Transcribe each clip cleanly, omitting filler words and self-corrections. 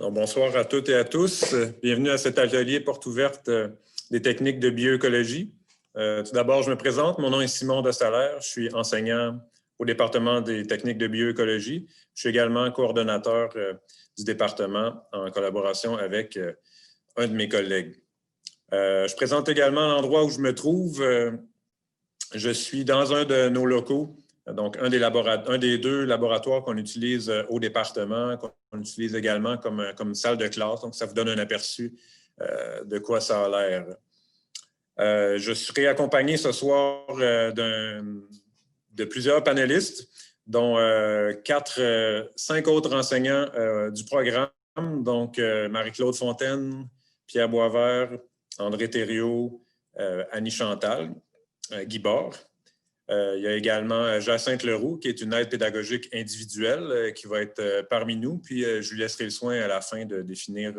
Alors, bonsoir à toutes et à tous. Bienvenue à cet atelier porte ouverte des techniques de bioécologie. Tout d'abord, je me présente. Mon nom est Simon Dessallaire. Je suis enseignant au département des techniques de bioécologie. Je suis également coordonnateur du département en collaboration avec un de mes collègues. Je présente également l'endroit où je me trouve. Je suis dans un de nos locaux, donc un des deux laboratoires qu'on utilise au département, qu'on utilise également comme salle de classe. Donc, ça vous donne un aperçu de quoi ça a l'air. Je serai accompagné ce soir de plusieurs panélistes, dont 5 autres enseignants du programme, donc Marie-Claude Fontaine, Pierre Boisvert, André Thériault, Annie Chantal, Guy Bord. Il y a également Jacinthe Leroux, qui est une aide pédagogique individuelle qui va être parmi nous. Puis, je lui laisserai le soin à la fin de définir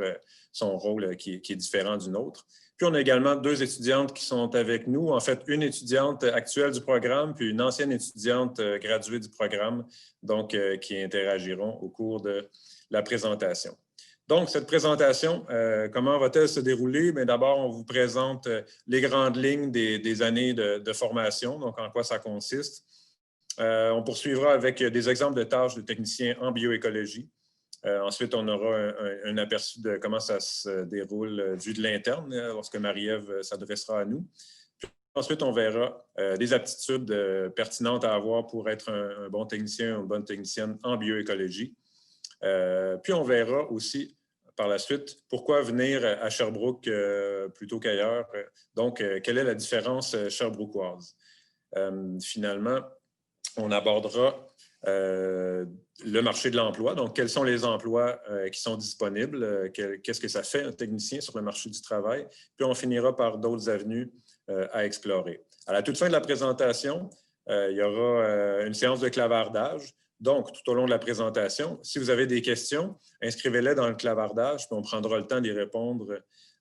son rôle qui est différent du nôtre. Puis, on a également 2 étudiantes qui sont avec nous. En fait, une étudiante actuelle du programme, puis une ancienne étudiante graduée du programme, donc qui interagiront au cours de la présentation. Donc, cette présentation, comment va-t-elle se dérouler? D'abord, on vous présente les grandes lignes des années de formation, donc en quoi ça consiste. On poursuivra avec des exemples de tâches de techniciens en bioécologie. Ensuite, on aura un aperçu de comment ça se déroule vu de l'interne, lorsque Marie-Ève s'adressera à nous. Puis, ensuite, on verra des aptitudes pertinentes à avoir pour être un bon technicien ou une bonne technicienne en bioécologie. Puis, on verra aussi par la suite, pourquoi venir à Sherbrooke plutôt qu'ailleurs? Donc, quelle est la différence sherbrookoise? Finalement, on abordera le marché de l'emploi. Donc, quels sont les emplois qui sont disponibles? Qu'est-ce que ça fait un technicien sur le marché du travail? Puis, on finira par d'autres avenues à explorer. À la toute fin de la présentation, il y aura une séance de clavardage. Donc, tout au long de la présentation, si vous avez des questions, inscrivez-les dans le clavardage, puis on prendra le temps d'y répondre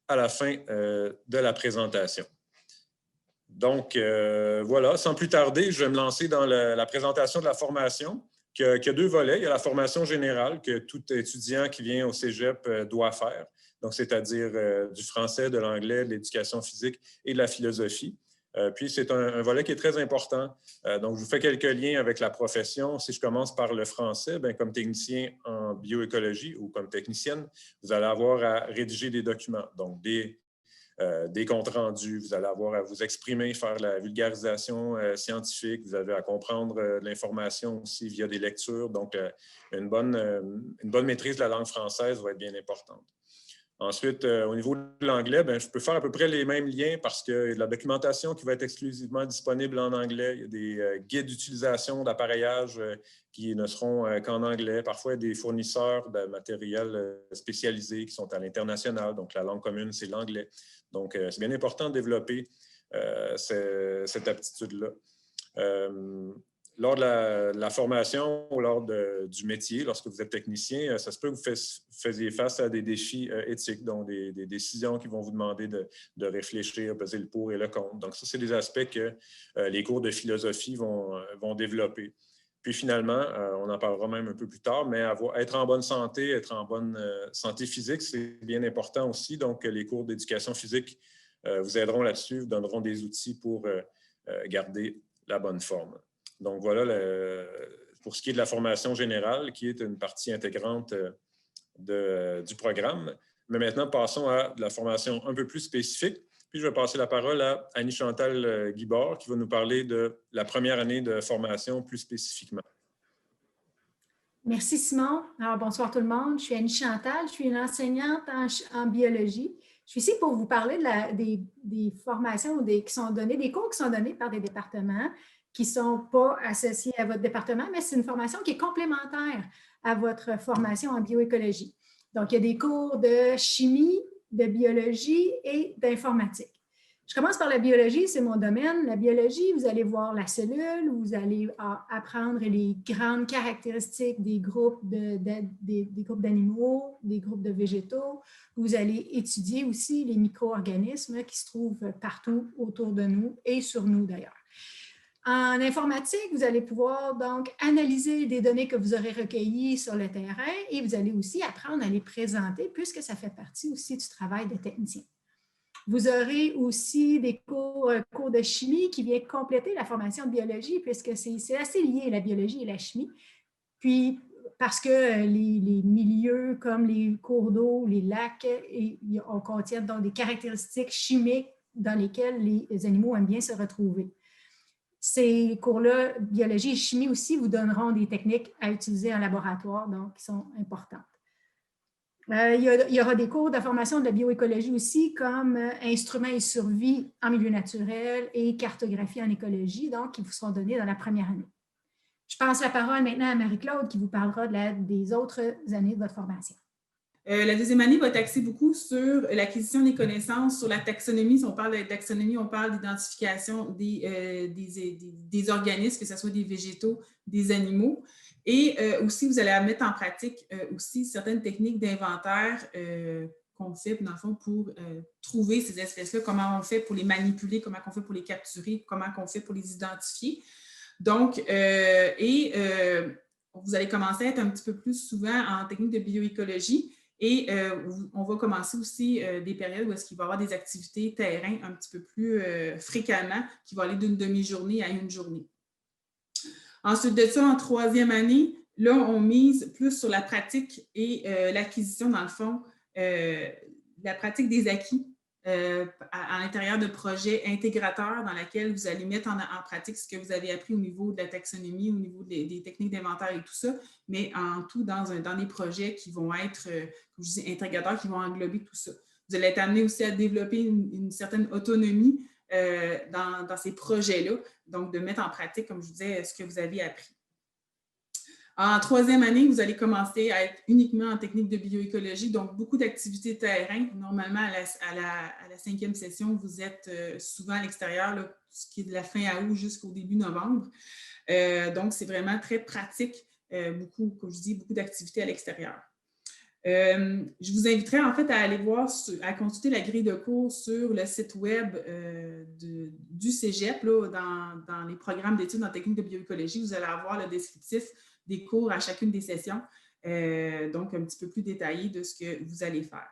à la fin de la présentation. Donc, voilà, sans plus tarder, je vais me lancer dans la présentation de la formation, qui a 2 volets. Il y a la formation générale que tout étudiant qui vient au cégep doit faire, donc c'est-à-dire du français, de l'anglais, de l'éducation physique et de la philosophie. Puis, c'est un volet qui est très important. Donc, je vous fais quelques liens avec la profession. Si je commence par le français, comme technicien en bioécologie ou comme technicienne, vous allez avoir à rédiger des documents, donc des comptes rendus, vous allez avoir à vous exprimer, faire la vulgarisation scientifique, vous avez à comprendre l'information aussi via des lectures. Donc, une bonne maîtrise de la langue française va être bien importante. Ensuite, au niveau de l'anglais, je peux faire à peu près les mêmes liens parce qu'il y a de la documentation qui va être exclusivement disponible en anglais. Il y a des guides d'utilisation d'appareillage qui ne seront qu'en anglais. Parfois, il y a des fournisseurs de matériel spécialisés qui sont à l'international. Donc, la langue commune, c'est l'anglais. Donc, c'est bien important de développer cette aptitude-là. Lors de la formation ou lors du métier, lorsque vous êtes technicien, ça se peut que vous faisiez face à des défis éthiques, donc des décisions qui vont vous demander de réfléchir, peser le pour et le contre. Donc, ça, c'est des aspects que les cours de philosophie vont développer. Puis finalement, on en parlera même un peu plus tard, mais être en bonne santé, être en bonne santé physique, c'est bien important aussi. Donc, les cours d'éducation physique vous aideront là-dessus, vous donneront des outils pour garder la bonne forme. Donc, voilà pour ce qui est de la formation générale, qui est une partie intégrante du programme. Mais maintenant, passons à de la formation un peu plus spécifique. Puis, je vais passer la parole à Annie Chantal Guibord, qui va nous parler de la première année de formation plus spécifiquement. Merci, Simon. Alors, bonsoir tout le monde. Je suis Annie Chantal, je suis une enseignante en biologie. Je suis ici pour vous parler des formations qui sont données, des cours qui sont donnés par des départements qui ne sont pas associés à votre département, mais c'est une formation qui est complémentaire à votre formation en bioécologie. Donc, il y a des cours de chimie, de biologie et d'informatique. Je commence par la biologie, c'est mon domaine. La biologie, vous allez voir la cellule, vous allez apprendre les grandes caractéristiques des groupes d'animaux, des groupes de végétaux. Vous allez étudier aussi les micro-organismes qui se trouvent partout autour de nous et sur nous d'ailleurs. En informatique, vous allez pouvoir donc analyser des données que vous aurez recueillies sur le terrain et vous allez aussi apprendre à les présenter puisque ça fait partie aussi du travail de technicien. Vous aurez aussi des cours de chimie qui viennent compléter la formation de biologie puisque c'est assez lié la biologie et la chimie. Puis, parce que les milieux comme les cours d'eau, les lacs, on contient donc des caractéristiques chimiques dans lesquelles les animaux aiment bien se retrouver. Ces cours-là, biologie et chimie aussi, vous donneront des techniques à utiliser en laboratoire, donc qui sont importantes. Il y aura des cours de formation de la bioécologie aussi, comme instruments et survie en milieu naturel et cartographie en écologie, donc qui vous seront donnés dans la première année. Je passe la parole maintenant à Marie-Claude qui vous parlera des autres années de votre formation. La deuxième année va être axée beaucoup sur l'acquisition des connaissances, sur la taxonomie. Si on parle de taxonomie, on parle d'identification des organismes, que ce soit des végétaux, des animaux. Et aussi, vous allez mettre en pratique aussi certaines techniques d'inventaire qu'on fait, dans le fond, pour trouver ces espèces-là, comment on fait pour les manipuler, comment on fait pour les capturer, comment on fait pour les identifier. Donc, vous allez commencer à être un petit peu plus souvent en technique de bioécologie. Et on va commencer aussi des périodes où est-ce qu'il va y avoir des activités terrain un petit peu plus fréquemment, qui vont aller d'une demi-journée à une journée. Ensuite de ça, en troisième année, là, on mise plus sur la pratique et l'acquisition, dans le fond, la pratique des acquis à l'intérieur de projets intégrateurs dans lesquels vous allez mettre en pratique ce que vous avez appris au niveau de la taxonomie, au niveau des techniques d'inventaire et tout ça, mais en tout dans des projets qui vont être, comme je dis, intégrateurs, qui vont englober tout ça. Vous allez être amené aussi à développer une certaine autonomie dans ces projets-là, donc de mettre en pratique, comme je vous disais, ce que vous avez appris. En troisième année, vous allez commencer à être uniquement en technique de bioécologie, donc beaucoup d'activités terrain. Normalement, à la cinquième session, vous êtes souvent à l'extérieur, ce qui est de la fin août jusqu'au début novembre. Donc, c'est vraiment très pratique, beaucoup, comme je dis, beaucoup d'activités à l'extérieur. Je vous inviterai en fait à aller voir, à consulter la grille de cours sur le site web du Cégep, là, dans les programmes d'études en technique de bioécologie. Vous allez avoir le descriptif des cours à chacune des sessions, donc un petit peu plus détaillé de ce que vous allez faire.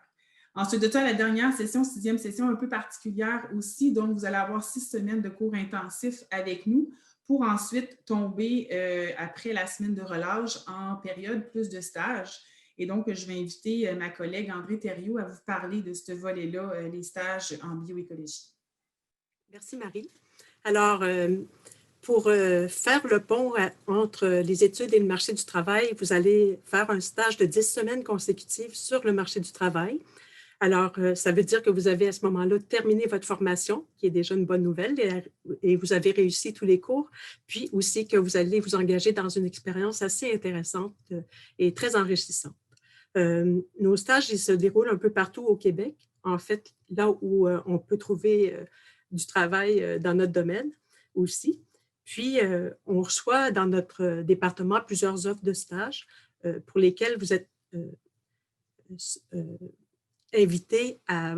Ensuite de ça, la dernière session, sixième session, un peu particulière aussi, donc vous allez avoir 6 semaines de cours intensifs avec nous pour ensuite tomber, après la semaine de relâche, en période plus de stage. Et donc, je vais inviter ma collègue André Thériault à vous parler de ce volet-là, les stages en bioécologie. Merci, Marie. Alors, pour faire le pont entre les études et le marché du travail, vous allez faire un stage de 10 semaines consécutives sur le marché du travail. Alors, ça veut dire que vous avez à ce moment-là terminé votre formation, qui est déjà une bonne nouvelle, et vous avez réussi tous les cours, puis aussi que vous allez vous engager dans une expérience assez intéressante et très enrichissante. Nos stages, ils se déroulent un peu partout au Québec, en fait, là où on peut trouver du travail dans notre domaine aussi. Puis, on reçoit dans notre département plusieurs offres de stages pour lesquelles vous êtes invité à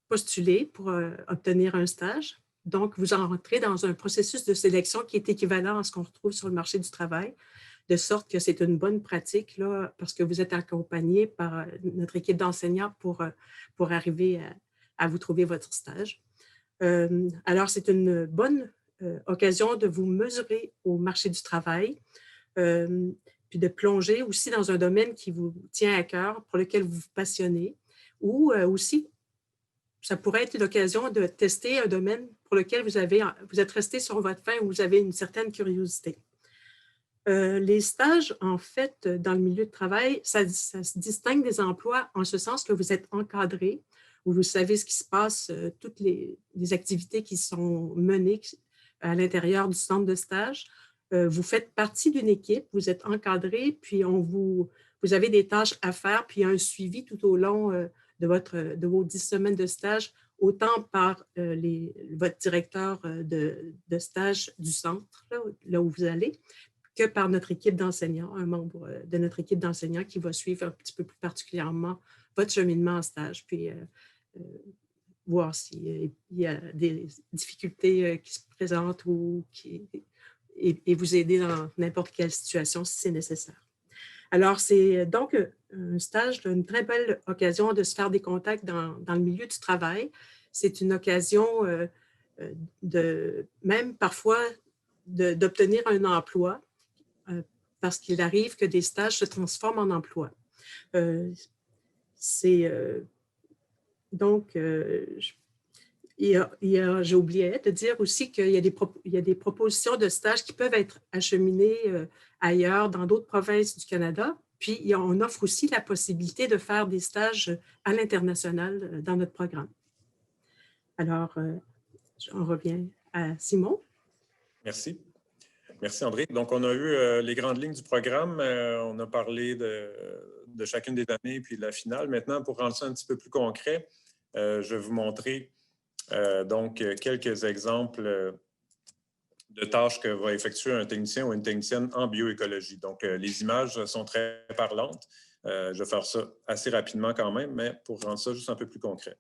postuler pour obtenir un stage. Donc, vous entrez dans un processus de sélection qui est équivalent à ce qu'on retrouve sur le marché du travail, de sorte que c'est une bonne pratique là, parce que vous êtes accompagné par notre équipe d'enseignants pour arriver à vous trouver votre stage. Alors, c'est une bonne occasion de vous mesurer au marché du travail, puis de plonger aussi dans un domaine qui vous tient à cœur, pour lequel vous vous passionnez, ou aussi, ça pourrait être l'occasion de tester un domaine pour lequel vous êtes resté sur votre faim ou vous avez une certaine curiosité. Les stages, en fait, dans le milieu de travail, ça se distingue des emplois en ce sens que vous êtes encadré, où vous savez ce qui se passe, toutes les activités qui sont menées à l'intérieur du centre de stage. Vous faites partie d'une équipe, vous êtes encadré, puis vous avez des tâches à faire, puis il y a un suivi tout au long de vos 10 semaines de stage, autant par votre directeur de stage du centre, là où vous allez, que par notre équipe d'enseignants, un membre de notre équipe d'enseignants qui va suivre un petit peu plus particulièrement votre cheminement en stage. Puis voir s'il y a des difficultés qui se présentent et vous aider dans n'importe quelle situation si c'est nécessaire. Alors, c'est donc un stage, une très belle occasion de se faire des contacts dans le milieu du travail. C'est une occasion même parfois d'obtenir un emploi parce qu'il arrive que des stages se transforment en emploi. J'ai oublié de dire aussi qu'il y a des propositions de stages qui peuvent être acheminées ailleurs, dans d'autres provinces du Canada. Puis, on offre aussi la possibilité de faire des stages à l'international dans notre programme. Alors, on revient à Simon. Merci. Merci, André. Donc, on a eu les grandes lignes du programme. On a parlé de chacune des années puis de la finale. Maintenant, pour rendre ça un petit peu plus concret, je vais vous montrer donc quelques exemples de tâches que va effectuer un technicien ou une technicienne en bioécologie. Donc, les images sont très parlantes. Je vais faire ça assez rapidement quand même, mais pour rendre ça juste un peu plus concret.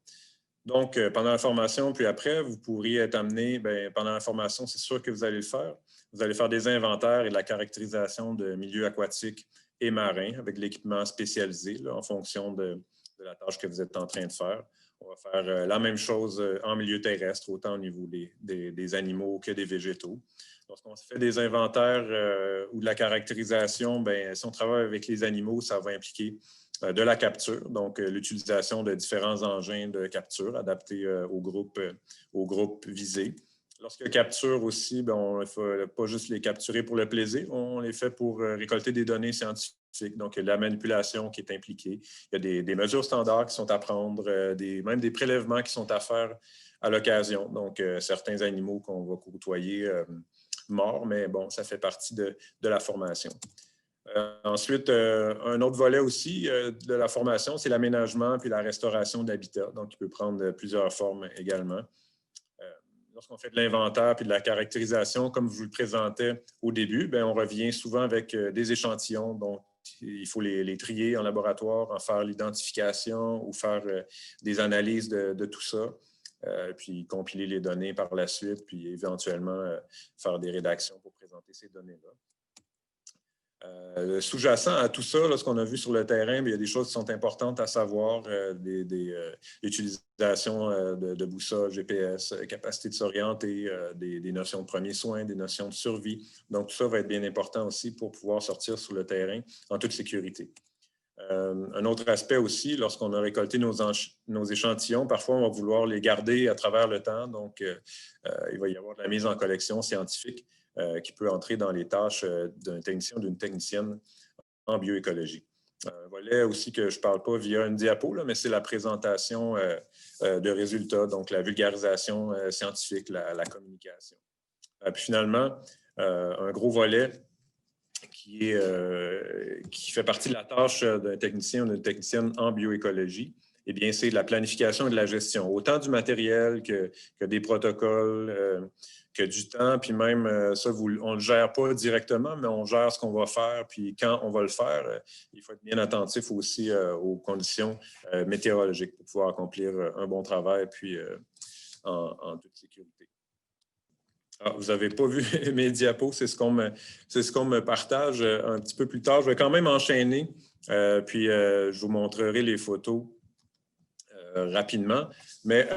Donc, pendant la formation, puis après, vous pourriez être amené, pendant la formation, c'est sûr que vous allez le faire. Vous allez faire des inventaires et de la caractérisation de milieux aquatiques et marins avec de l'équipement spécialisé là, en fonction de la tâche que vous êtes en train de faire. On va faire la même chose en milieu terrestre, autant au niveau des animaux que des végétaux. Lorsqu'on fait des inventaires ou de la caractérisation, si on travaille avec les animaux, ça va impliquer de la capture, donc l'utilisation de différents engins de capture adaptés au groupe visé. Lorsque capture aussi, on ne fait pas juste les capturer pour le plaisir, on les fait pour récolter des données scientifiques. Donc, il y a de la manipulation qui est impliquée. Il y a des mesures standards qui sont à prendre, même des prélèvements qui sont à faire à l'occasion. Donc, certains animaux qu'on va côtoyer morts, mais bon, ça fait partie de la formation. Ensuite, un autre volet aussi de la formation, c'est l'aménagement puis la restauration d'habitat. Donc, il peut prendre plusieurs formes également. Lorsqu'on fait de l'inventaire puis de la caractérisation, comme je vous le présentais au début, on revient souvent avec des échantillons. Donc, il faut les trier en laboratoire, en faire l'identification ou faire des analyses de tout ça, puis compiler les données par la suite, puis éventuellement faire des rédactions pour présenter ces données-là. Sous-jacent à tout ça, là, ce qu'on a vu sur le terrain, il y a des choses qui sont importantes à savoir, l'utilisation de boussole, GPS, capacité de s'orienter, des notions de premiers soins, des notions de survie. Donc, tout ça va être bien important aussi pour pouvoir sortir sur le terrain en toute sécurité. Un autre aspect aussi, lorsqu'on a récolté nos échantillons, parfois on va vouloir les garder à travers le temps. Donc, il va y avoir de la mise en collection scientifique qui peut entrer dans les tâches d'un technicien ou d'une technicienne en bioécologie. Un volet aussi que je ne parle pas via une diapo, là, mais c'est la présentation de résultats, donc la vulgarisation scientifique, la communication. Puis finalement, un gros volet qui fait partie de la tâche d'un technicien ou d'une technicienne en bioécologie, eh bien, c'est de la planification et de la gestion, autant du matériel que des protocoles, que du temps, puis même ça, on ne le gère pas directement, mais on gère ce qu'on va faire, puis quand on va le faire, il faut être bien attentif aussi aux conditions météorologiques pour pouvoir accomplir un bon travail, puis en toute sécurité. Alors, vous n'avez pas vu mes diapos, c'est ce qu'on me partage un petit peu plus tard. Je vais quand même enchaîner, puis je vous montrerai les photos rapidement. Mais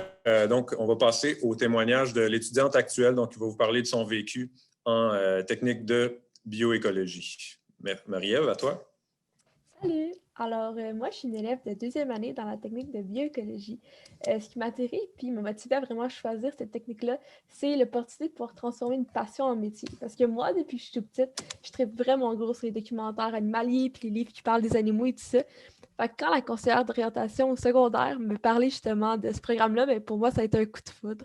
donc, on va passer au témoignage de l'étudiante actuelle, donc qui va vous parler de son vécu en technique de bioécologie. Marie-Ève, à toi. Salut! Alors, moi, je suis une élève de 2e année dans la technique de bioécologie. Ce qui m'a attirée puis m'a motivée à vraiment choisir cette technique-là, c'est l'opportunité de pouvoir transformer une passion en métier. Parce que moi, depuis que je suis toute petite, je tripe vraiment gros sur les documentaires animaliers puis les livres qui parlent des animaux et tout ça. Fait que quand la conseillère d'orientation au secondaire me parlait justement de ce programme-là, pour moi, ça a été un coup de foudre.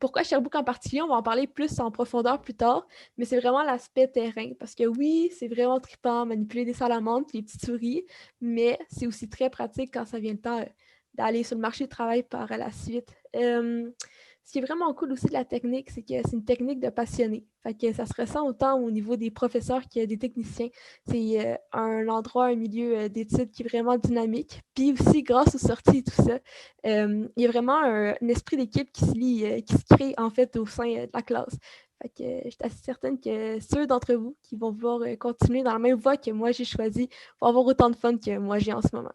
Pourquoi Sherbrooke en particulier? On va en parler plus en profondeur plus tard, mais c'est vraiment l'aspect terrain. Parce que oui, c'est vraiment trippant, manipuler des salamandres et des petites souris, mais c'est aussi très pratique quand ça vient le temps d'aller sur le marché du travail par la suite. Ce qui est vraiment cool aussi de la technique, c'est que c'est une technique de passionné. Fait que ça se ressent autant au niveau des professeurs que des techniciens. C'est un endroit, un milieu d'études qui est vraiment dynamique. Puis aussi, grâce aux sorties et tout ça, il y a vraiment un esprit d'équipe qui se lie, qui se crée en fait au sein de la classe. Fait que je suis assez certaine que ceux d'entre vous qui vont vouloir continuer dans la même voie que moi j'ai choisi vont avoir autant de fun que moi j'ai en ce moment.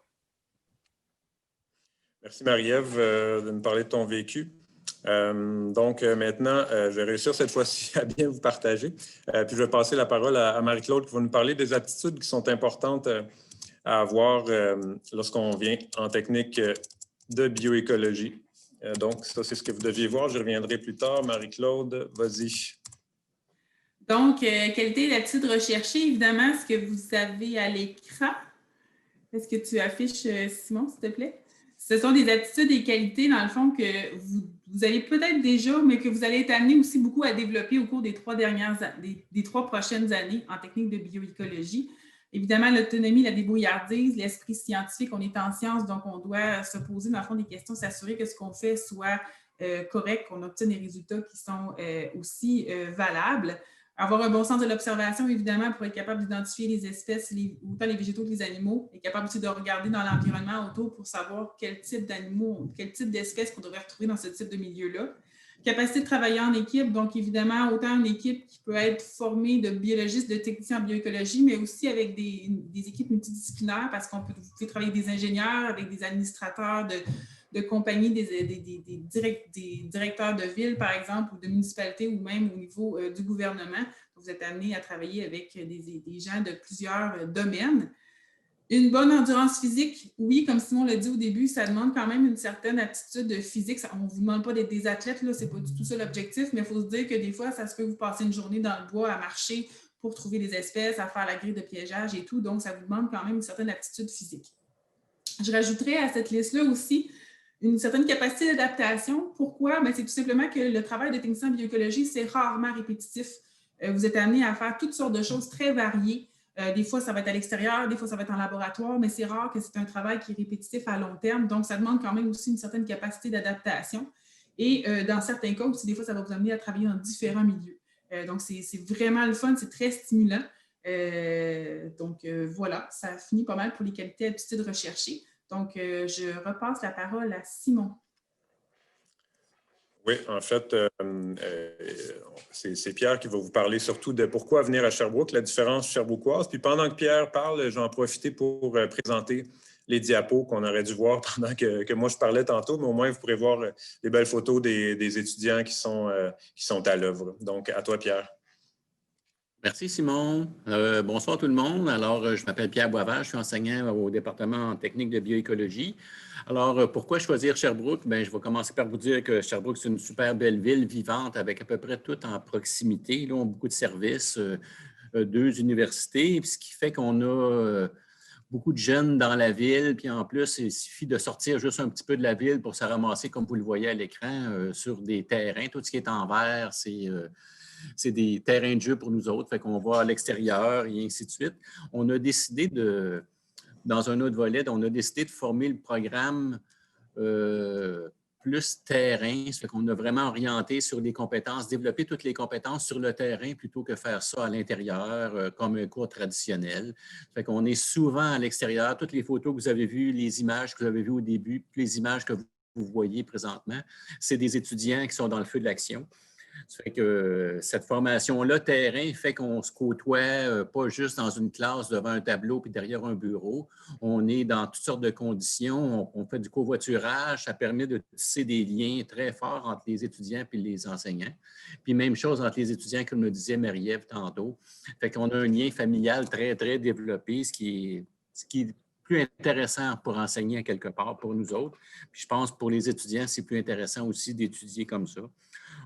Merci Marie-Ève de nous parler de ton vécu. Donc maintenant, je vais réussir cette fois-ci à bien vous partager. Puis je vais passer la parole à Marie-Claude qui va nous parler des aptitudes qui sont importantes à avoir lorsqu'on vient en technique de bioécologie. Donc ça, c'est ce que vous deviez voir. Je reviendrai plus tard. Marie-Claude, vas-y. Donc, qualité et aptitudes recherchées, évidemment, ce que vous avez à l'écran. Est-ce que tu affiches, Simon, s'il te plaît? Ce sont des aptitudes et qualités, dans le fond, que vous avez peut-être déjà, mais que vous allez être amené aussi beaucoup à développer au cours des 3 prochaines années en technique de bioécologie. Évidemment, l'autonomie, la débrouillardise, l'esprit scientifique, on est en sciences, donc on doit se poser, dans le fond, des questions, s'assurer que ce qu'on fait soit correct, qu'on obtienne des résultats qui sont aussi valables. Avoir un bon sens de l'observation, évidemment, pour être capable d'identifier les espèces, autant les végétaux que les animaux, être capable aussi de regarder dans l'environnement autour pour savoir quel type d'animaux, quel type d'espèces qu'on devrait retrouver dans ce type de milieu-là. Capacité de travailler en équipe, donc évidemment, autant une équipe qui peut être formée de biologistes, de techniciens en bioécologie, mais aussi avec des équipes multidisciplinaires, parce vous pouvez travailler avec des ingénieurs, avec des administrateurs de compagnies, des directeurs de ville, par exemple, ou de municipalités, ou même au niveau du gouvernement. Vous êtes amené à travailler avec des gens de plusieurs domaines. Une bonne endurance physique, oui, comme Simon l'a dit au début, ça demande quand même une certaine aptitude physique. On ne vous demande pas d'être des athlètes, ce n'est pas du tout ça l'objectif, mais il faut se dire que des fois, ça se peut que vous passez une journée dans le bois à marcher pour trouver des espèces, à faire la grille de piégeage et tout. Donc, ça vous demande quand même une certaine aptitude physique. Je rajouterais à cette liste-là aussi une certaine capacité d'adaptation. Pourquoi? C'est tout simplement que le travail de technicien en bioécologie, c'est rarement répétitif. Vous êtes amené à faire toutes sortes de choses très variées. Des fois, ça va être à l'extérieur, des fois, ça va être en laboratoire, mais c'est rare que c'est un travail qui est répétitif à long terme. Donc, ça demande quand même aussi une certaine capacité d'adaptation. Et dans certains cas aussi, des fois, ça va vous amener à travailler dans différents milieux. Donc, c'est vraiment le fun, c'est très stimulant. Voilà, ça finit pas mal pour les qualités et aptitudes recherchées. Donc, je repasse la parole à Simon. Oui, en fait, c'est Pierre qui va vous parler surtout de pourquoi venir à Sherbrooke, la différence sherbrookoise. Puis pendant que Pierre parle, j'en profite pour présenter les diapos qu'on aurait dû voir pendant que moi je parlais tantôt, mais au moins vous pourrez voir les belles photos des étudiants qui sont à l'œuvre. Donc, à toi, Pierre. Merci, Simon. Bonsoir tout le monde. Alors, je m'appelle Pierre Boisvert, je suis enseignant au département en technique de bioécologie. Alors, pourquoi choisir Sherbrooke? Bien, je vais commencer par vous dire que Sherbrooke, c'est une super belle ville vivante avec à peu près tout en proximité. Là, on a beaucoup de services, 2 universités, ce qui fait qu'on a beaucoup de jeunes dans la ville. Puis en plus, il suffit de sortir juste un petit peu de la ville pour se ramasser, comme vous le voyez à l'écran, sur des terrains. Tout ce qui est en vert, c'est des terrains de jeu pour nous autres, fait qu'on va à l'extérieur et ainsi de suite. On a décidé dans un autre volet, on a décidé de former le programme plus terrain, ça fait qu'on a vraiment orienté sur les compétences, développer toutes les compétences sur le terrain plutôt que faire ça à l'intérieur comme un cours traditionnel. Ça fait qu'on est souvent à l'extérieur. Toutes les photos que vous avez vues, les images que vous avez vues au début, les images que vous voyez présentement, c'est des étudiants qui sont dans le feu de l'action. Ça fait que cette formation-là, terrain, fait qu'on se côtoie pas juste dans une classe devant un tableau puis derrière un bureau. On est dans toutes sortes de conditions. On fait du covoiturage. Ça permet de tisser des liens très forts entre les étudiants et les enseignants. Puis même chose entre les étudiants, comme le disait Marie-Ève tantôt. Fait qu'on a un lien familial très, très développé, ce qui est plus intéressant pour enseigner quelque part pour nous autres. Puis je pense pour les étudiants, c'est plus intéressant aussi d'étudier comme ça.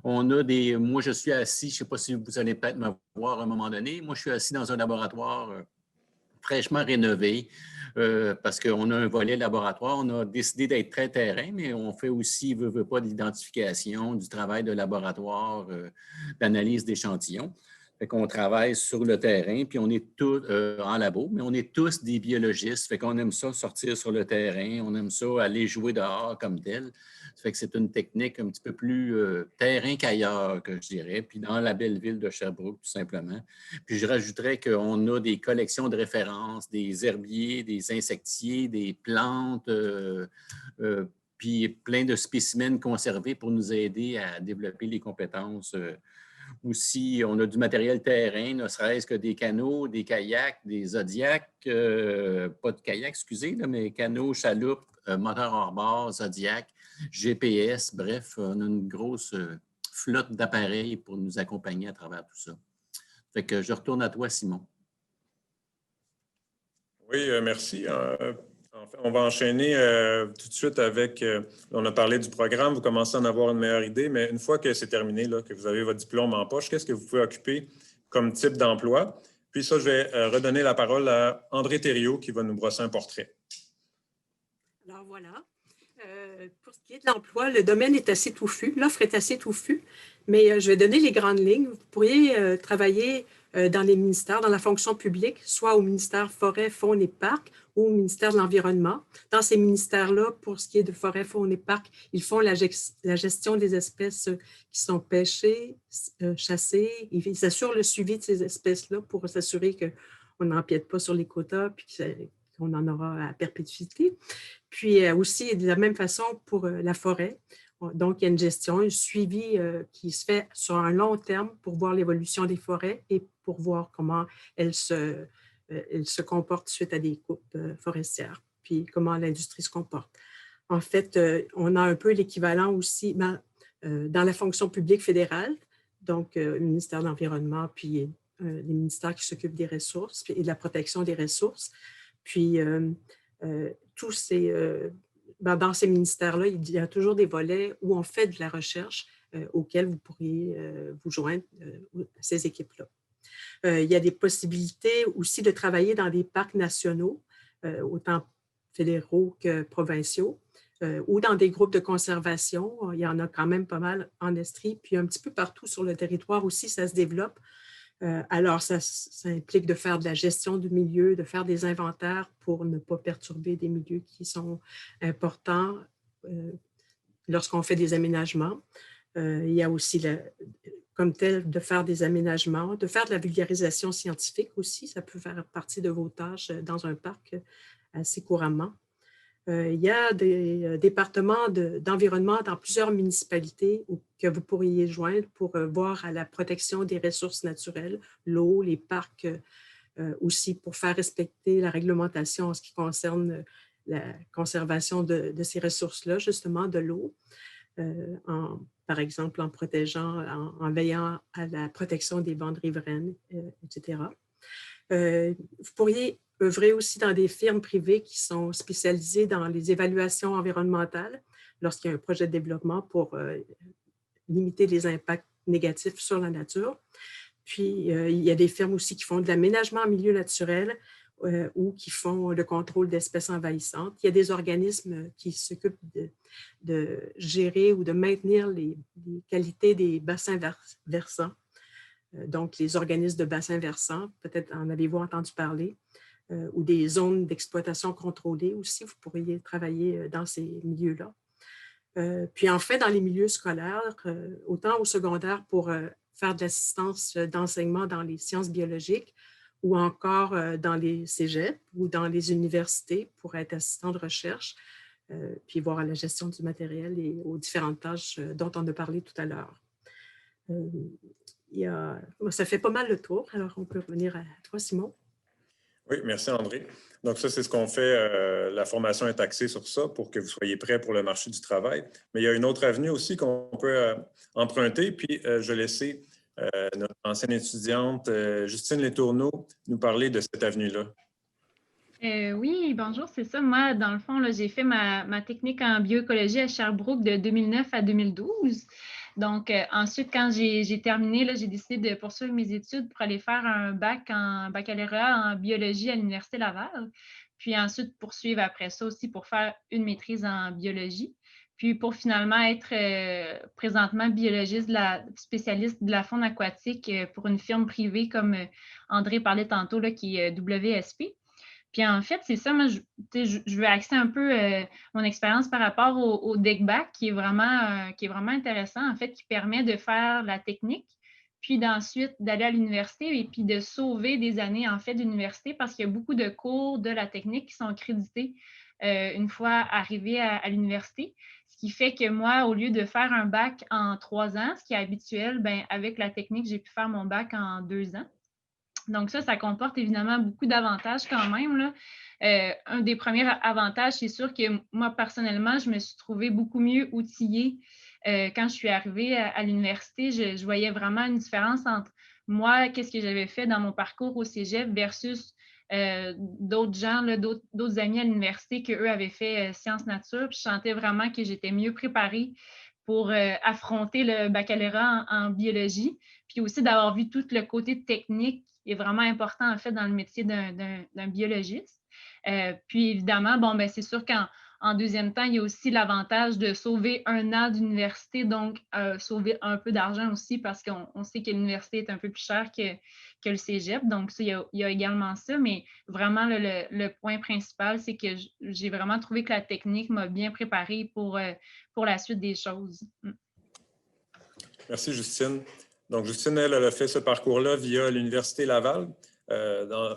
On a moi, je suis assis, je ne sais pas si vous allez peut-être me voir à un moment donné, moi, je suis assis dans un laboratoire fraîchement rénové parce qu'on a un volet laboratoire. On a décidé d'être très terrain, mais on fait aussi, veut pas, d'identification, du travail de laboratoire, d'analyse d'échantillons. Fait qu'on travaille sur le terrain, puis on est tous en labo, mais on est tous des biologistes. Fait qu'on aime ça sortir sur le terrain, on aime ça aller jouer dehors comme tel. Ça fait que c'est une technique un petit peu plus terrain qu'ailleurs, que je dirais, puis dans la belle ville de Sherbrooke, tout simplement. Puis je rajouterais qu'on a des collections de références, des herbiers, des insectiers, des plantes, puis plein de spécimens conservés pour nous aider à développer les compétences. Aussi, on a du matériel terrain, ne serait-ce que des canots, des kayaks, des zodiacs, pas de kayaks, excusez, là, mais canots, chaloupes, moteurs hors-bord, zodiac, GPS, bref, on a une grosse flotte d'appareils pour nous accompagner à travers tout ça. Fait que je retourne à toi, Simon. Oui, merci. On va enchaîner tout de suite avec, on a parlé du programme, vous commencez à en avoir une meilleure idée, mais une fois que c'est terminé, là, que vous avez votre diplôme en poche, qu'est-ce que vous pouvez occuper comme type d'emploi? Puis ça, je vais redonner la parole à André Thériault qui va nous brosser un portrait. Alors voilà. Pour ce qui est de l'emploi, le domaine est assez touffu, l'offre est assez touffue, mais je vais donner les grandes lignes. Vous pourriez travailler dans les ministères, dans la fonction publique, soit au ministère Forêt, Faune et Parcs ou au ministère de l'Environnement. Dans ces ministères-là, pour ce qui est de Forêt, Faune et Parcs, ils font la gestion des espèces qui sont pêchées, chassées. Ils assurent le suivi de ces espèces-là pour s'assurer qu'on n'empiète pas sur les quotas et qu'on en aura à perpétuité. Puis aussi, de la même façon pour la forêt. Donc, il y a une gestion, un suivi qui se fait sur un long terme pour voir l'évolution des forêts et pour voir comment elles se comportent suite à des coupes forestières, puis comment l'industrie se comporte. En fait, on a un peu l'équivalent aussi dans la fonction publique fédérale, donc le ministère de l'Environnement, puis les ministères qui s'occupent des ressources et de la protection des ressources. Puis, dans ces ministères-là, il y a toujours des volets où on fait de la recherche auxquels vous pourriez vous joindre à ces équipes-là. Il y a des possibilités aussi de travailler dans des parcs nationaux, autant fédéraux que provinciaux, ou dans des groupes de conservation. Il y en a quand même pas mal en Estrie, puis un petit peu partout sur le territoire aussi, ça se développe. Alors, ça implique de faire de la gestion du milieu, de faire des inventaires pour ne pas perturber des milieux qui sont importants lorsqu'on fait des aménagements. Il y a aussi, comme tel, de faire des aménagements, de faire de la vulgarisation scientifique aussi. Ça peut faire partie de vos tâches dans un parc assez couramment. Il y a des départements d'environnement dans plusieurs municipalités que vous pourriez joindre pour voir à la protection des ressources naturelles, l'eau, les parcs aussi pour faire respecter la réglementation en ce qui concerne la conservation de ces ressources-là, justement de l'eau, par exemple en protégeant, en veillant à la protection des bandes riveraines, etc. Vous pourriez œuvrer aussi dans des firmes privées qui sont spécialisées dans les évaluations environnementales lorsqu'il y a un projet de développement pour limiter les impacts négatifs sur la nature. Puis, il y a des firmes aussi qui font de l'aménagement en milieu naturel ou qui font le contrôle d'espèces envahissantes. Il y a des organismes qui s'occupent de gérer ou de maintenir les qualités des bassins versants. Donc, les organismes de bassins versants, peut-être en avez-vous entendu parler, ou des zones d'exploitation contrôlées aussi, vous pourriez travailler dans ces milieux-là. Puis en fait, dans les milieux scolaires, autant au secondaire pour faire de l'assistance d'enseignement dans les sciences biologiques ou encore dans les cégeps ou dans les universités pour être assistant de recherche, puis voir à la gestion du matériel et aux différentes tâches dont on a parlé tout à l'heure. Ça fait pas mal le tour, alors on peut revenir à toi, Simon. Oui, merci André. Donc ça, c'est ce qu'on fait. La formation est axée sur ça pour que vous soyez prêts pour le marché du travail. Mais il y a une autre avenue aussi qu'on peut emprunter. Puis je vais laisser notre ancienne étudiante, Justine Letourneau, nous parler de cette avenue-là. Oui, bonjour, c'est ça. Moi, dans le fond, là, j'ai fait ma technique en bioécologie à Sherbrooke de 2009 à 2012. Donc, ensuite, quand j'ai terminé, là, j'ai décidé de poursuivre mes études pour aller faire un baccalauréat en biologie à l'Université Laval. Puis ensuite, poursuivre après ça aussi pour faire une maîtrise en biologie. puis pour finalement être présentement biologiste, spécialiste de la faune aquatique pour une firme privée comme André parlait tantôt, là, qui est WSP. Puis en fait, c'est ça, moi, je veux axer un peu mon expérience par rapport au deck back qui est vraiment intéressant, en fait, qui permet de faire la technique, puis d'ensuite d'aller à l'université et puis de sauver des années, en fait, d'université parce qu'il y a beaucoup de cours de la technique qui sont crédités une fois arrivé à l'université. Ce qui fait que moi, au lieu de faire un bac en 3 ans, ce qui est habituel, bien, avec la technique, j'ai pu faire mon bac en 2 ans. Donc ça comporte évidemment beaucoup d'avantages quand même, là. Un des premiers avantages, c'est sûr que moi, personnellement, je me suis trouvée beaucoup mieux outillée quand je suis arrivée à l'université. Je voyais vraiment une différence entre moi, qu'est-ce que j'avais fait dans mon parcours au cégep versus d'autres gens, d'autres amis à l'université qu'eux avaient fait sciences nature. Puis je sentais vraiment que j'étais mieux préparée pour affronter le baccalauréat en biologie, puis aussi d'avoir vu tout le côté technique qui est vraiment important, en fait, dans le métier d'un biologiste. Puis évidemment, bon, ben c'est sûr qu'en deuxième temps, il y a aussi l'avantage de sauver 1 an d'université, donc sauver un peu d'argent aussi parce qu'on sait que l'université est un peu plus chère que le cégep. Donc, ça, il y a également ça, mais vraiment, le point principal, c'est que j'ai vraiment trouvé que la technique m'a bien préparée pour la suite des choses. Merci, Justine. Donc, Justine, elle a fait ce parcours-là via l'Université Laval,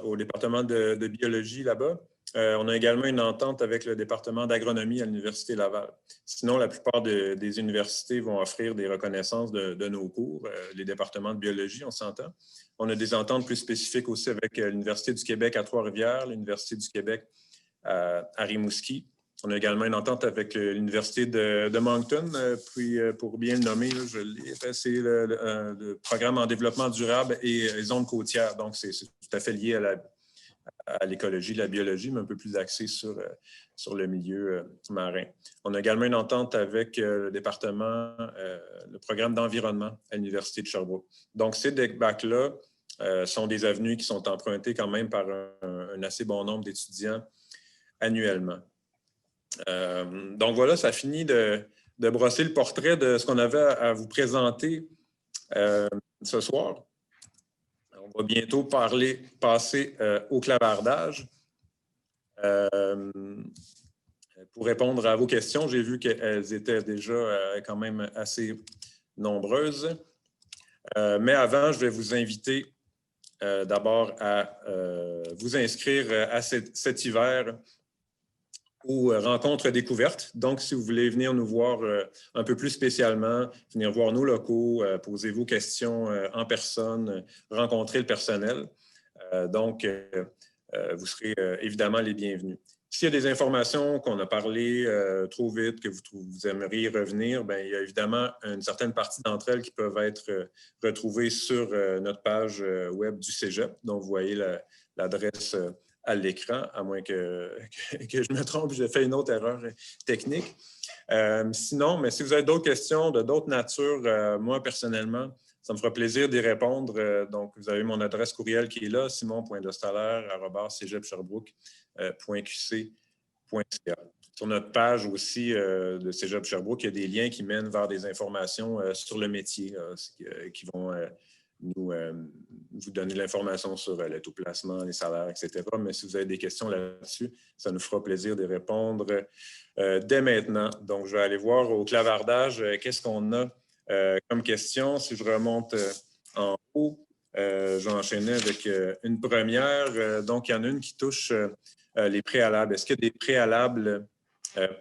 au département de biologie là-bas. On a également une entente avec le département d'agronomie à l'Université Laval. Sinon, la plupart des universités vont offrir des reconnaissances de nos cours, les départements de biologie, on s'entend. On a des ententes plus spécifiques aussi avec l'Université du Québec à Trois-Rivières, l'Université du Québec à Rimouski. On a également une entente avec l'Université de Moncton, puis pour bien le nommer, là, c'est le programme en développement durable et zones côtières. Donc, c'est tout à fait lié à l'écologie, la biologie, mais un peu plus axé sur le milieu marin. On a également une entente avec le département, le programme d'environnement à l'Université de Sherbrooke. Donc, ces deck-back-là sont des avenues qui sont empruntées quand même par un assez bon nombre d'étudiants annuellement. Donc voilà, ça finit de brosser le portrait de ce qu'on avait à vous présenter ce soir. On va bientôt passer au clavardage. Pour répondre à vos questions, j'ai vu qu'elles étaient déjà quand même assez nombreuses. Mais avant, je vais vous inviter d'abord à vous inscrire à cet hiver aux rencontres découvertes. Donc, si vous voulez venir nous voir un peu plus spécialement, venir voir nos locaux, poser vos questions en personne, rencontrer le personnel, vous serez évidemment les bienvenus. S'il y a des informations qu'on a parlé trop vite, que vous aimeriez revenir, bien, il y a évidemment une certaine partie d'entre elles qui peuvent être retrouvées sur notre page web du Cégep. Donc, vous voyez l'adresse à l'écran, à moins que je me trompe, j'ai fait une autre erreur technique. Sinon, mais si vous avez d'autres questions de d'autres natures, moi, personnellement, ça me fera plaisir d'y répondre. Donc, vous avez mon adresse courriel qui est là, simon.dostalaire@cégeps-sherbrooke.qc.ca. Sur notre page aussi de Cégep Sherbrooke, il y a des liens qui mènent vers des informations sur le métier qui vont vous donner l'information sur le taux de placement, les salaires, etc. Mais si vous avez des questions là-dessus, ça nous fera plaisir de répondre dès maintenant. Donc, je vais aller voir au clavardage qu'est-ce qu'on a comme question. Si je remonte en haut, je vais enchaîner avec une première. Donc, il y en a une qui touche les préalables. Est-ce qu'il y a des préalables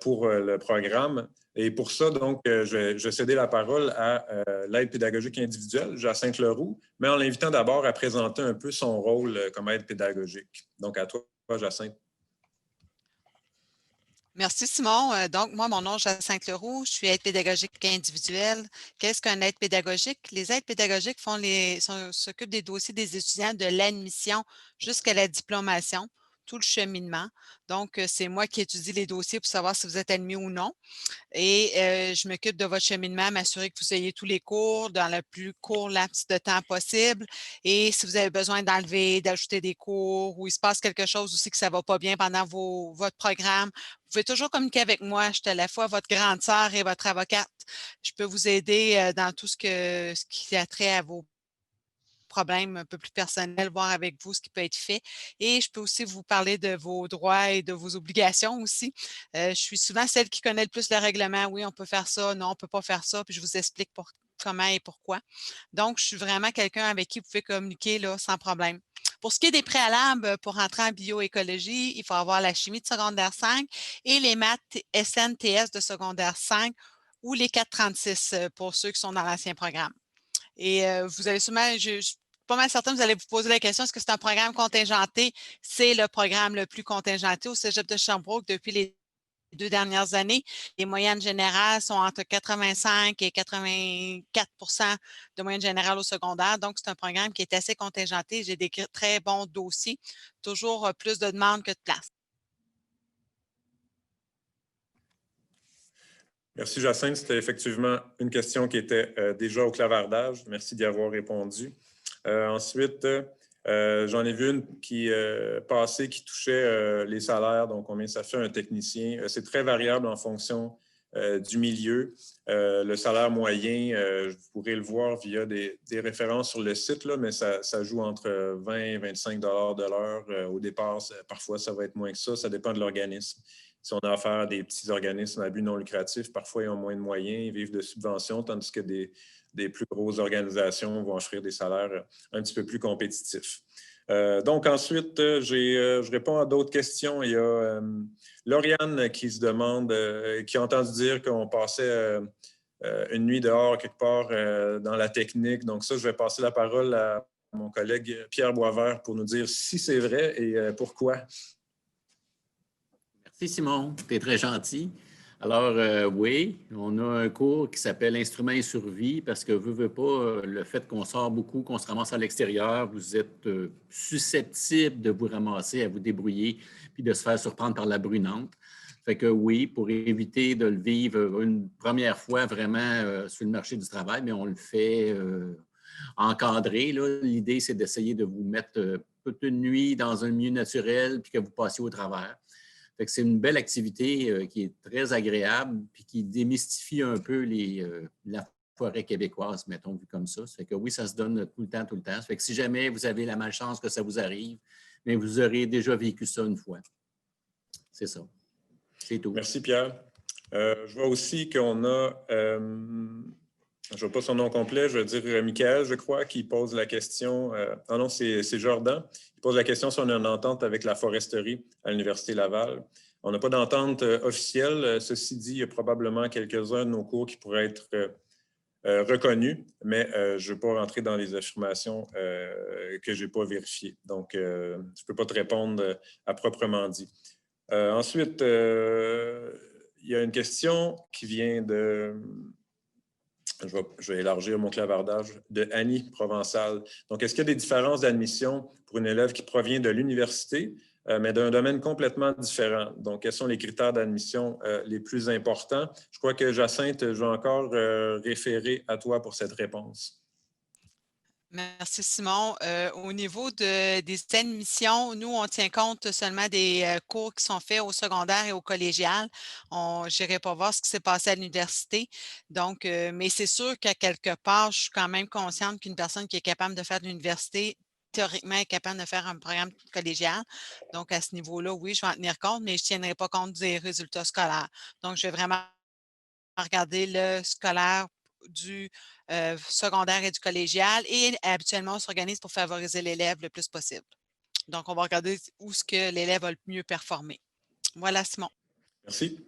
pour le programme? Et pour ça, donc, je vais céder la parole à l'aide pédagogique individuelle, Jacinthe Leroux, mais en l'invitant d'abord à présenter un peu son rôle comme aide pédagogique. Donc, à toi, Jacinthe. Merci, Simon. Donc, moi, mon nom est Jacinthe Leroux. Je suis aide pédagogique individuelle. Qu'est-ce qu'un aide pédagogique? Les aides pédagogiques s'occupent des dossiers des étudiants de l'admission jusqu'à la diplomation. tout le cheminement. Donc, c'est moi qui étudie les dossiers pour savoir si vous êtes admis ou non. Et je m'occupe de votre cheminement, m'assurer que vous ayez tous les cours dans le plus court laps de temps possible. Et si vous avez besoin d'enlever, d'ajouter des cours ou il se passe quelque chose aussi que ça ne va pas bien pendant votre programme, vous pouvez toujours communiquer avec moi. Je suis à la fois votre grande sœur et votre avocate. Je peux vous aider dans tout ce qui a trait à vos problèmes un peu plus personnels, voir avec vous ce qui peut être fait. Et je peux aussi vous parler de vos droits et de vos obligations aussi. Je suis souvent celle qui connaît le plus le règlement. Oui, on peut faire ça, non, on ne peut pas faire ça, puis je vous explique comment et pourquoi. Donc, je suis vraiment quelqu'un avec qui vous pouvez communiquer là, sans problème. Pour ce qui est des préalables pour entrer en bioécologie, il faut avoir la chimie de secondaire 5 et les maths SNTS de secondaire 5 ou les 436 pour ceux qui sont dans l'ancien programme. Et vous allez sûrement, je suis pas mal certaine, vous allez vous poser la question, est-ce que c'est un programme contingenté? C'est le programme le plus contingenté au Cégep de Sherbrooke depuis les 2 dernières années. Les moyennes générales sont entre 85 et 84 de moyenne générale au secondaire. Donc, c'est un programme qui est assez contingenté. J'ai des très bons dossiers, toujours plus de demandes que de places. Merci, Jacinthe. C'était effectivement une question qui était déjà au clavardage. Merci d'y avoir répondu. Ensuite, j'en ai vu une qui passée qui touchait les salaires, donc combien ça fait un technicien. C'est très variable en fonction du milieu. Le salaire moyen, vous pourrez le voir via des références sur le site, là, mais ça joue entre 20 et 25 $ de l'heure. Au départ, parfois, ça va être moins que ça. Ça dépend de l'organisme. Si on a affaire à des petits organismes à but non lucratif, parfois, ils ont moins de moyens, ils vivent de subventions, tandis que des plus grosses organisations vont offrir des salaires un petit peu plus compétitifs. Donc, ensuite, je réponds à d'autres questions. Il y a Lauriane qui se demande, qui a entendu dire qu'on passait une nuit dehors quelque part dans la technique. Donc, ça, je vais passer la parole à mon collègue Pierre Boisvert pour nous dire si c'est vrai et pourquoi. Merci, Simon. Tu es très gentil. Alors, oui, on a un cours qui s'appelle Instruments et survie parce que, veut pas, le fait qu'on sort beaucoup, qu'on se ramasse à l'extérieur, vous êtes susceptible de vous ramasser, à vous débrouiller puis de se faire surprendre par la brunante. Fait que oui, pour éviter de le vivre une première fois vraiment sur le marché du travail, mais on le fait encadré. L'idée, c'est d'essayer de vous mettre toute une nuit dans un milieu naturel puis que vous passiez au travers. Fait que c'est une belle activité qui est très agréable puis qui démystifie un peu la forêt québécoise, mettons, vu comme ça. Ça fait que oui, ça se donne tout le temps. Ça fait que si jamais vous avez la malchance que ça vous arrive, bien, vous aurez déjà vécu ça une fois. C'est ça. C'est tout. Merci, Pierre. Je vois aussi qu'on a, je ne vois pas son nom complet, je vais dire Michael, je crois, qui pose la question. Ah non, c'est Jordan. Il pose la question si on a une entente avec la foresterie à l'Université Laval. On n'a pas d'entente officielle. Ceci dit, il y a probablement quelques-uns de nos cours qui pourraient être reconnus, mais je ne veux pas rentrer dans les affirmations que je n'ai pas vérifiées. Donc, je ne peux pas te répondre à proprement dit. Ensuite, il y a une question qui vient de... Je vais élargir mon clavardage, de Annie Provençal. Donc, est-ce qu'il y a des différences d'admission pour une élève qui provient de l'université, mais d'un domaine complètement différent? Donc, quels sont les critères d'admission les plus importants? Je crois que Jacinthe, je vais encore référer à toi pour cette réponse. Merci, Simon. Au niveau des admissions, nous, on tient compte seulement des cours qui sont faits au secondaire et au collégial. Je n'irai pas voir ce qui s'est passé à l'université. Donc, mais c'est sûr qu'à quelque part, je suis quand même consciente qu'une personne qui est capable de faire de l'université, théoriquement, est capable de faire un programme collégial. Donc, à ce niveau-là, oui, je vais en tenir compte, mais je ne tiendrai pas compte des résultats scolaires. Donc, je vais vraiment regarder le scolaire du secondaire et du collégial et habituellement, on s'organise pour favoriser l'élève le plus possible. Donc, on va regarder où est-ce que l'élève a le mieux performé. Voilà, Simon. Merci.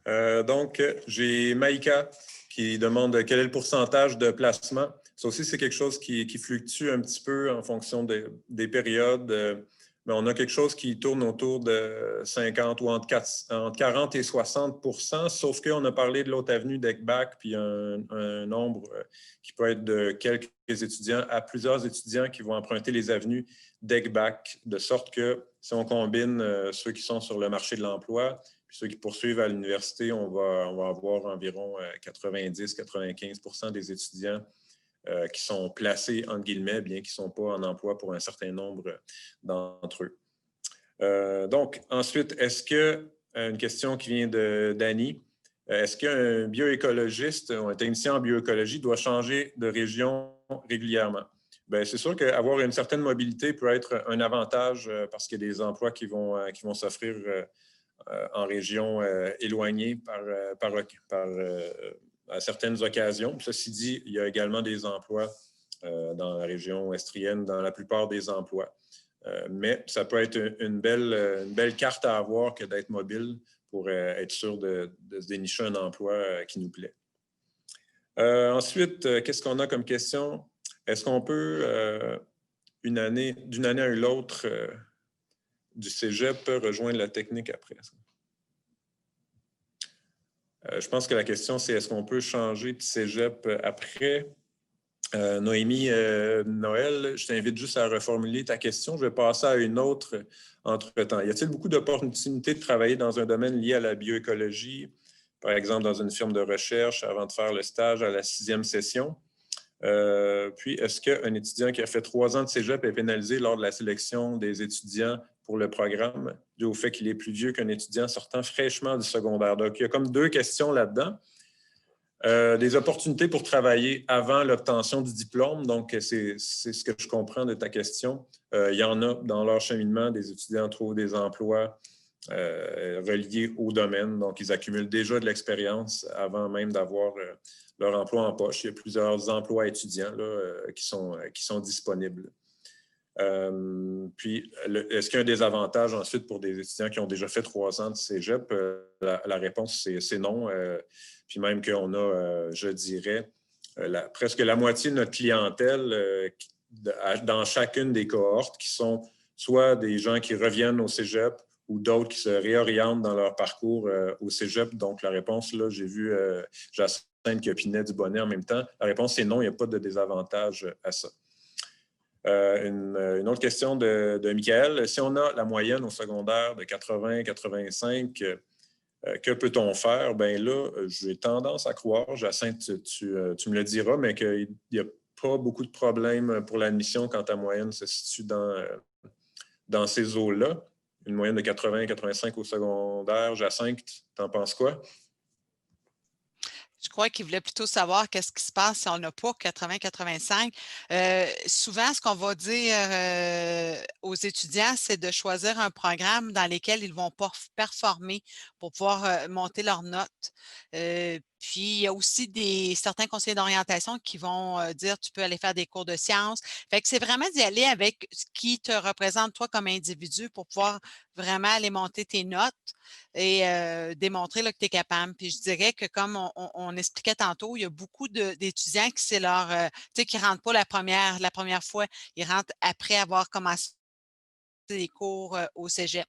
Donc, j'ai Maïka qui demande quel est le pourcentage de placement. Ça aussi, c'est quelque chose qui fluctue un petit peu en fonction des périodes. Mais on a quelque chose qui tourne autour de 50 ou entre 40 et 60 %, sauf qu'on a parlé de l'autre avenue d'Ecbac, puis un nombre qui peut être de quelques étudiants à plusieurs étudiants qui vont emprunter les avenues d'Ecbac, de sorte que si on combine ceux qui sont sur le marché de l'emploi puis ceux qui poursuivent à l'université, on va avoir environ 90-95% des étudiants qui sont placés, entre guillemets, bien qu'ils ne sont pas en emploi pour un certain nombre d'entre eux. Donc, ensuite, est-ce que, une question qui vient d'Annie, est-ce qu'un bioécologiste ou un technicien en bioécologie doit changer de région régulièrement? Bien, c'est sûr qu'avoir une certaine mobilité peut être un avantage parce qu'il y a des emplois qui vont s'offrir en région éloignée à certaines occasions. Ceci dit, il y a également des emplois dans la région ouestrienne, dans la plupart des emplois. Mais ça peut être une belle carte à avoir que d'être mobile pour être sûr de se dénicher un emploi qui nous plaît. Ensuite, qu'est-ce qu'on a comme question? Est-ce qu'on peut, d'une année à l'autre, du cégep rejoindre la technique après ça? Je pense que la question, c'est est-ce qu'on peut changer de cégep après? Noémie, Noël, je t'invite juste à reformuler ta question. Je vais passer à une autre entre-temps. Y a-t-il beaucoup d'opportunités de travailler dans un domaine lié à la bioécologie, par exemple dans une firme de recherche avant de faire le stage à la 6e session? Puis, est-ce qu'un étudiant qui a fait 3 ans de cégep est pénalisé lors de la sélection des étudiants pour le programme, dû au fait qu'il est plus vieux qu'un étudiant sortant fraîchement du secondaire? Donc, il y a comme 2 questions là-dedans. Des opportunités pour travailler avant l'obtention du diplôme. Donc, c'est ce que je comprends de ta question. Il y en a dans leur cheminement, des étudiants trouvent des emplois reliés au domaine. Donc, ils accumulent déjà de l'expérience avant même d'avoir leur emploi en poche. Il y a plusieurs emplois étudiants là, qui sont disponibles. Puis, est-ce qu'il y a un désavantage ensuite pour des étudiants qui ont déjà fait 3 ans de cégep? La réponse, c'est non. Puis même qu'on a, je dirais, presque la moitié de notre clientèle dans chacune des cohortes qui sont soit des gens qui reviennent au cégep ou d'autres qui se réorientent dans leur parcours au cégep. Donc, la réponse, là, j'ai vu Jacinthe qui opinait du bonnet en même temps. La réponse, c'est non, il n'y a pas de désavantage à ça. Une autre question de Michael. Si on a la moyenne au secondaire de 80-85, que peut-on faire? Bien là, j'ai tendance à croire, Jacinthe, tu me le diras, mais qu'il n'y a pas beaucoup de problèmes pour l'admission quand ta moyenne se situe dans ces eaux-là. Une moyenne de 80-85 au secondaire. Jacinthe, t'en penses quoi? Je crois qu'il voulait plutôt savoir qu'est-ce qui se passe si on n'a pas 80-85. Souvent, ce qu'on va dire aux étudiants, c'est de choisir un programme dans lequel ils vont performer pour pouvoir monter leurs notes. Puis, il y a aussi certains conseillers d'orientation qui vont dire tu peux aller faire des cours de sciences. Fait que c'est vraiment d'y aller avec ce qui te représente toi comme individu pour pouvoir vraiment aller monter tes notes et démontrer là, que tu es capable. Puis je dirais que comme on expliquait tantôt, il y a beaucoup d'étudiants qui c'est leur, tu sais, qui ne rentrent pas la première fois, ils rentrent après avoir commencé les cours au cégep.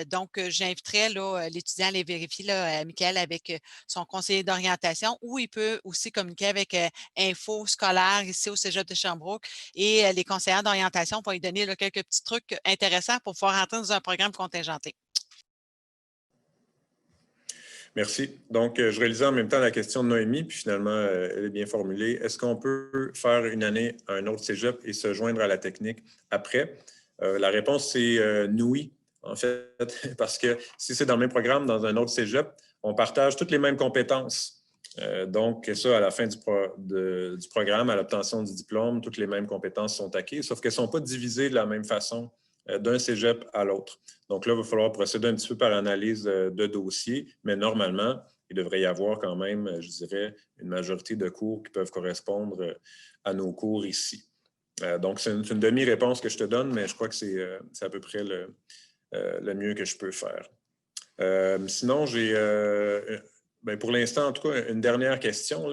Donc, j'inviterais l'étudiant à aller vérifier, là, Michael, avec son conseiller d'orientation ou il peut aussi communiquer avec Info scolaire ici au Cégep de Sherbrooke et les conseillers d'orientation vont lui donner là, quelques petits trucs intéressants pour pouvoir rentrer dans un programme contingenté. Merci. Donc, je réalisais en même temps la question de Noémie, puis finalement, elle est bien formulée. Est-ce qu'on peut faire une année à un autre cégep et se joindre à la technique après? La réponse, c'est oui, en fait, parce que si c'est dans le même programme, dans un autre cégep, on partage toutes les mêmes compétences. Donc, ça, à la fin du programme, à l'obtention du diplôme, toutes les mêmes compétences sont acquises, sauf qu'elles ne sont pas divisées de la même façon d'un cégep à l'autre. Donc là, il va falloir procéder un petit peu par analyse de dossier, mais normalement, il devrait y avoir quand même, je dirais, une majorité de cours qui peuvent correspondre à nos cours ici. Donc, c'est une demi-réponse que je te donne, mais je crois que c'est à peu près le mieux que je peux faire. Sinon, j'ai, pour l'instant, en tout cas, une dernière question.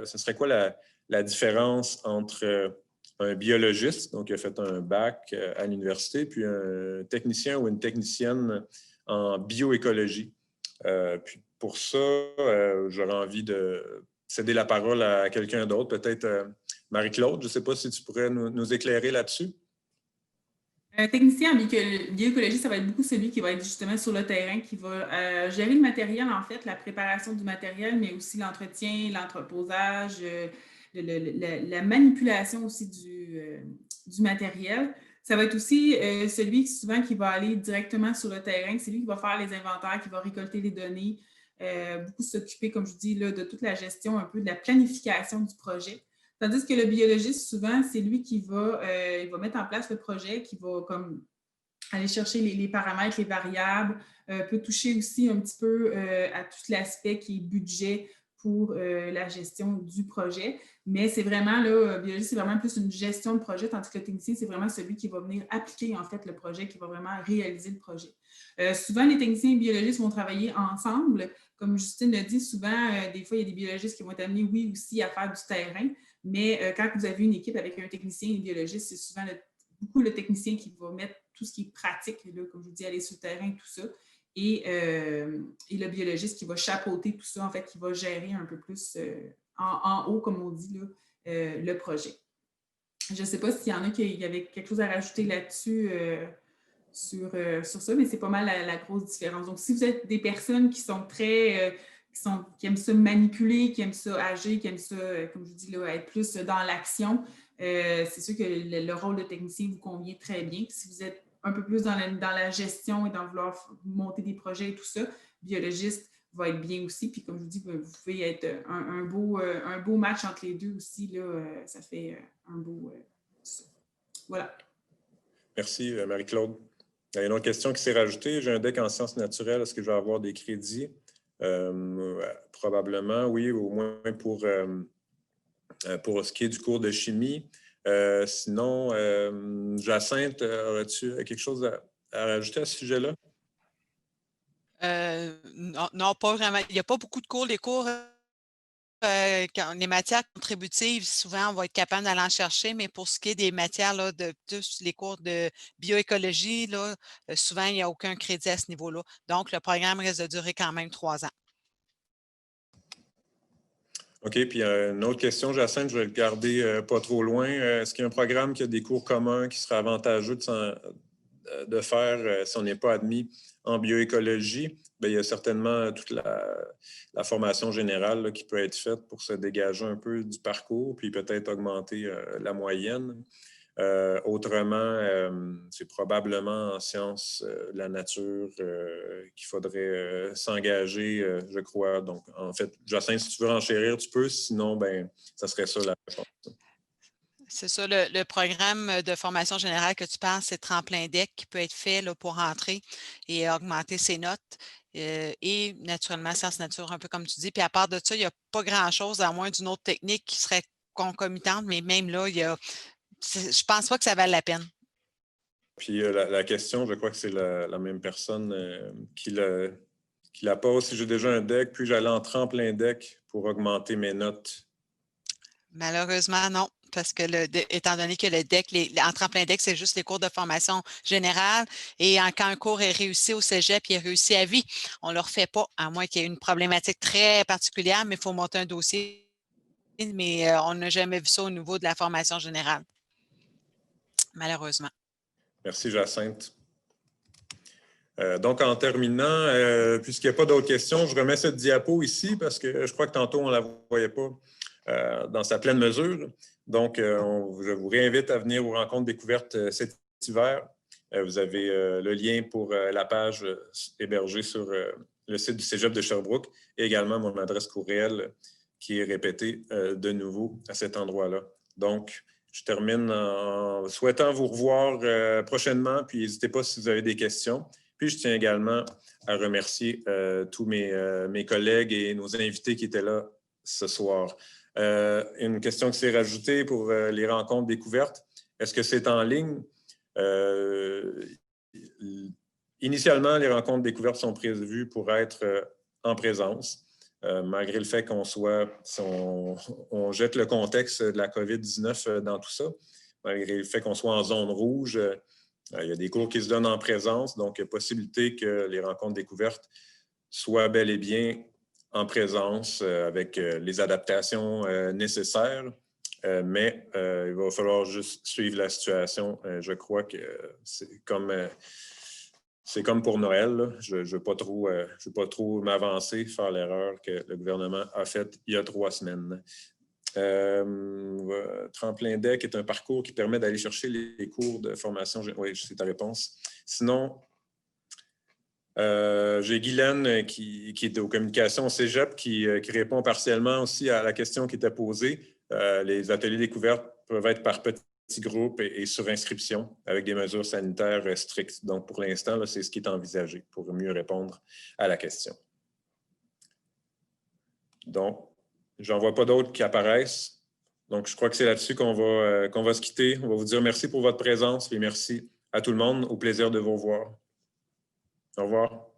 Ce serait quoi la différence entre un biologiste, donc qui a fait un bac à l'université, puis un technicien ou une technicienne en bioécologie? Puis pour ça, j'aurais envie de céder la parole à quelqu'un d'autre, peut-être Marie-Claude. Je ne sais pas si tu pourrais nous éclairer là-dessus. Un technicien en bioécologie, ça va être beaucoup celui qui va être justement sur le terrain, qui va gérer le matériel, en fait, la préparation du matériel, mais aussi l'entretien, l'entreposage, la manipulation aussi du matériel. Ça va être aussi celui souvent qui va aller directement sur le terrain. C'est lui qui va faire les inventaires, qui va récolter les données, beaucoup s'occuper, comme je dis, là, de toute la gestion, un peu de la planification du projet. Tandis que le biologiste, souvent, c'est lui qui va, il va mettre en place le projet, qui va comme aller chercher les paramètres, les variables, peut toucher aussi un petit peu à tout l'aspect qui est budget pour la gestion du projet. Mais c'est vraiment, là, biologiste, c'est vraiment plus une gestion de projet, tandis que le technicien, c'est vraiment celui qui va venir appliquer, en fait, le projet, qui va vraiment réaliser le projet. Souvent, les techniciens et biologistes vont travailler ensemble. Comme Justine l'a dit, souvent, des fois, il y a des biologistes qui vont être amenés, oui, aussi à faire du terrain, mais quand vous avez une équipe avec un technicien et un biologiste, c'est souvent beaucoup le technicien qui va mettre tout ce qui est pratique, là, comme je vous dis, aller sur le terrain, tout ça, et le biologiste qui va chapeauter tout ça, en fait, qui va gérer un peu plus en haut, comme on dit, là, le projet. Je ne sais pas s'il y en a qui avaient quelque chose à rajouter là-dessus sur ça, mais c'est pas mal la grosse différence. Donc, si vous êtes des personnes qui sont très... qui aiment ça manipuler, qui aiment ça agir, qui aiment ça, comme je dis, là, être plus dans l'action, c'est sûr que le rôle de technicien vous convient très bien. Si vous êtes un peu plus dans la gestion et dans vouloir monter des projets et tout ça, biologiste va être bien aussi. Puis comme je vous dis, vous pouvez être un beau match entre les deux aussi. Là, ça fait un beau... voilà. Merci, Marie-Claude. Il y a une autre question qui s'est rajoutée. J'ai un deck en sciences naturelles. Est-ce que je vais avoir des crédits? Probablement, oui, au moins pour ce qui est du cours de chimie. Sinon, Jacinthe, aurais-tu quelque chose à rajouter à ce sujet-là? Non, pas vraiment. Il n'y a pas beaucoup de cours. Les cours, les matières contributives, souvent, on va être capable d'aller en chercher, mais pour ce qui est des matières, là, de tous les cours de bioécologie, là, souvent, il n'y a aucun crédit à ce niveau-là. Donc, le programme risque de durer quand même 3 ans. OK, puis une autre question, Jacinthe, je vais le garder pas trop loin. Est-ce qu'il y a un programme qui a des cours communs qui serait avantageux de faire si on n'est pas admis en bioécologie? Bien, il y a certainement toute la formation générale là, qui peut être faite pour se dégager un peu du parcours, puis peut-être augmenter la moyenne. Autrement, c'est probablement en sciences de la nature qu'il faudrait s'engager, je crois. Donc, en fait, Jacinthe, si tu veux renchérir, tu peux. Sinon, ben, ça serait ça la réponse. C'est ça, le programme de formation générale que tu parles, c'est Tremplin DEC qui peut être fait là, pour rentrer et augmenter ses notes. Et naturellement, sciences nature, un peu comme tu dis. Puis à part de ça, il n'y a pas grand-chose, à moins d'une autre technique qui serait concomitante, mais même là, je ne pense pas que ça vale la peine. Puis la question, je crois que c'est la même personne qui la pose. Si j'ai déjà un deck, puis j'allais en Tremplin DEC pour augmenter mes notes. Malheureusement, non. Parce que étant donné que le DEC, en Tremplin DEC, c'est juste les cours de formation générale. Et quand un cours est réussi au cégep, il est réussi à vie. On ne le refait pas, à moins qu'il y ait une problématique très particulière, mais il faut monter un dossier. Mais on n'a jamais vu ça au niveau de la formation générale. Malheureusement. Merci, Jacinthe. Donc, en terminant, puisqu'il n'y a pas d'autres questions, je remets cette diapo ici parce que je crois que tantôt, on ne la voyait pas dans sa pleine mesure. Donc, je vous réinvite à venir aux rencontres découvertes cet hiver. Vous avez le lien pour la page hébergée sur le site du Cégep de Sherbrooke et également mon adresse courriel qui est répétée de nouveau à cet endroit-là. Donc, je termine en souhaitant vous revoir prochainement, puis n'hésitez pas si vous avez des questions. Puis, je tiens également à remercier tous mes collègues et nos invités qui étaient là ce soir. Une question qui s'est rajoutée pour les rencontres découvertes. Est-ce que c'est en ligne? Initialement, les rencontres découvertes sont prévues pour être en présence. Malgré le fait on jette le contexte de la COVID-19 dans tout ça, malgré le fait qu'on soit en zone rouge, il y a des cours qui se donnent en présence, donc il y a possibilité que les rencontres découvertes soient bel et bien en présence avec les adaptations nécessaires. mais il va falloir juste suivre la situation. Je crois que c'est comme pour Noël, là. Je ne veux pas trop m'avancer, faire l'erreur que le gouvernement a faite il y a 3 semaines. Tremplin DEC est un parcours qui permet d'aller chercher les cours de formation. Oui, c'est ta réponse. Sinon, j'ai Guylaine qui est aux communications au cégep qui répond partiellement aussi à la question qui était posée. Les ateliers découvertes peuvent être par petits groupes et sur inscription avec des mesures sanitaires strictes. Donc, pour l'instant, c'est ce qui est envisagé pour mieux répondre à la question. Donc, j'en vois pas d'autres qui apparaissent. Donc, je crois que c'est là-dessus qu'on va se quitter. On va vous dire merci pour votre présence et merci à tout le monde. Au plaisir de vous voir. Au revoir.